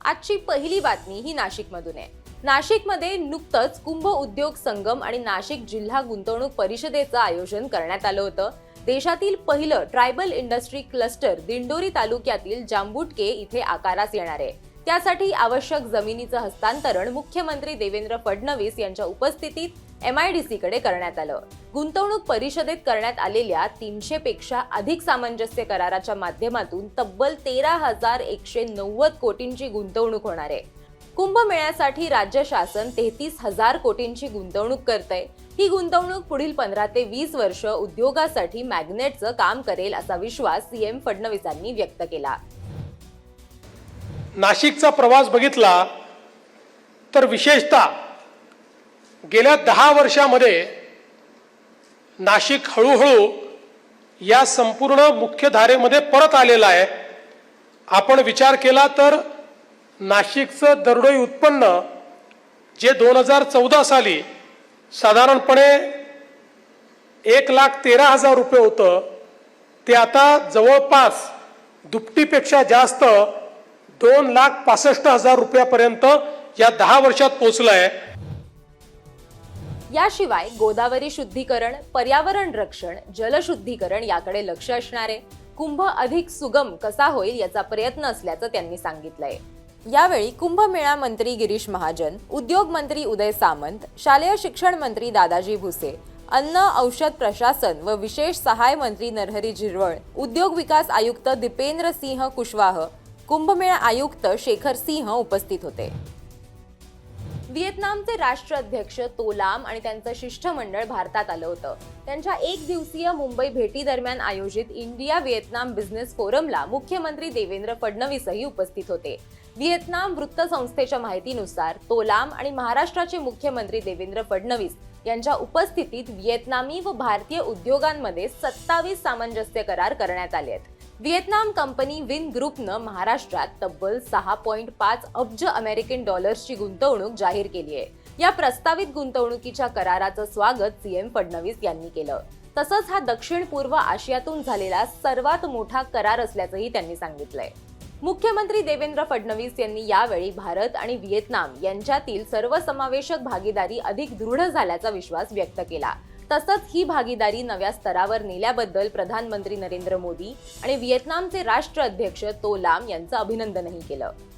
आजची पहिली बातमी ही नाशिकमधून आहे। नाशिकमध्ये नुकतंच कुंभ उद्योग संगम आणि नाशिक जिल्हा गुंतवणूक परिषदेचं आयोजन करण्यात आलं होतं। देशातील पहिलं ट्रायबल इंडस्ट्री क्लस्टर दिंडोरी तालुक्यातील जांबुटके इथे आकारास येणार आहे। त्यासाठी आवश्यक जमिनीचं हस्तांतरण मुख्यमंत्री देवेंद्र फडणवीस यांच्या उपस्थितीत MIDC कडे करण्यात आलं। गुंतवणूक परिषदेत करण्यात आलेल्या 300 पेक्षा अधिक सामंजस्य कराराच्या माध्यमातून तब्बल 13,190 कोटींची गुंतवणूक होणार आहे। कुंभमेळ्यासाठी राज्य शासन 33,000 कोटींची गुंतवणूक करतंय। ही गुंतवणूक पुढील 15 ते 20 वर्ष उद्योगासाठी मॅग्नेटचं काम करेल असा विश्वास CM फडणवीसांनी व्यक्त केला। नाशिकचा प्रवास बघितला तर विशेषतः गेल्या 10 वर्षांमध्ये नाशिक हळूहळू या संपूर्ण मुख्य धारेमध्ये परत आलेला आहे। आपण विचार केला तर नाशिकचं दरडोई उत्पन्न जे 2014 साली साधारणपणे 1,13,000 रुपये होतं, ते आता जवळपास दुपटीपेक्षा जास्त 2,65,000 रुपयापर्यंत या 10 वर्षात पोहोचलं आहे। याशिवाय गोदावरी शुद्धीकरण, पर्यावरण रक्षण, जलशुद्धीकरण याकडे लक्ष असणार आहे। कुंभ अधिक सुगम कसा होईल याचा प्रयत्न असल्याचं त्यांनी सांगितलंय। यावेळी कुंभमेळा मंत्री गिरीश महाजन, उद्योग मंत्री उदय सामंत, शालेय शिक्षण मंत्री दादाजी भुसे, अन्न औषध प्रशासन व विशेष सहाय मंत्री नरहरी झिरवळ, उद्योग विकास आयुक्त दीपेंद्र सिंह कुशवाह, कुंभमेळा आयुक्त शेखर सिंह उपस्थित होते। व्हिएतनामचे राष्ट्राध्यक्ष तो लाम आणि त्यांचं शिष्टमंडळ भारतात आलं होतं। त्यांच्या 1 दिवसीय मुंबई भेटी दरम्यान आयोजित इंडिया व्हिएतनाम बिझनेस फोरमला मुख्यमंत्री देवेंद्र फडणवीसही उपस्थित होते। व्हिएतनाम वृत्तसंस्थेच्या माहितीनुसार तो लाम आणि महाराष्ट्राचे मुख्यमंत्री देवेंद्र फडणवीस यांच्या उपस्थितीत व्हिएतनामी व भारतीय उद्योगांमध्ये 27 सामंजस्य करार करण्यात आले आहेत। व्हिएतनाम कंपनी विन ग्रुपनं महाराष्ट्रात तब्बल 6.5 अब्ज अमेरिकन डॉलर्सची गुंतवणूक जाहीर केली आहे। या प्रस्तावित गुंतवणुकीच्या कराराचं स्वागत CM फडणवीस यांनी केलं। तसंच हा दक्षिण पूर्व आशियातून झालेला सर्वात मोठा करार असल्याचंही त्यांनी सांगितलंय। मुख्यमंत्री देवेंद्र फडणवीस यांनी यावेळी भारत आणि व्हिएतनाम यांच्यातील सर्वसमावेशक भागीदारी अधिक दृढ झाल्याचा विश्वास व्यक्त केला। तसंच ही भागीदारी नव्या स्तरावर नेल्याबद्दल प्रधानमंत्री नरेंद्र मोदी आणि व्हिएतनामचे राष्ट्राध्यक्ष तो लाम यांचं अभिनंदनही केलं।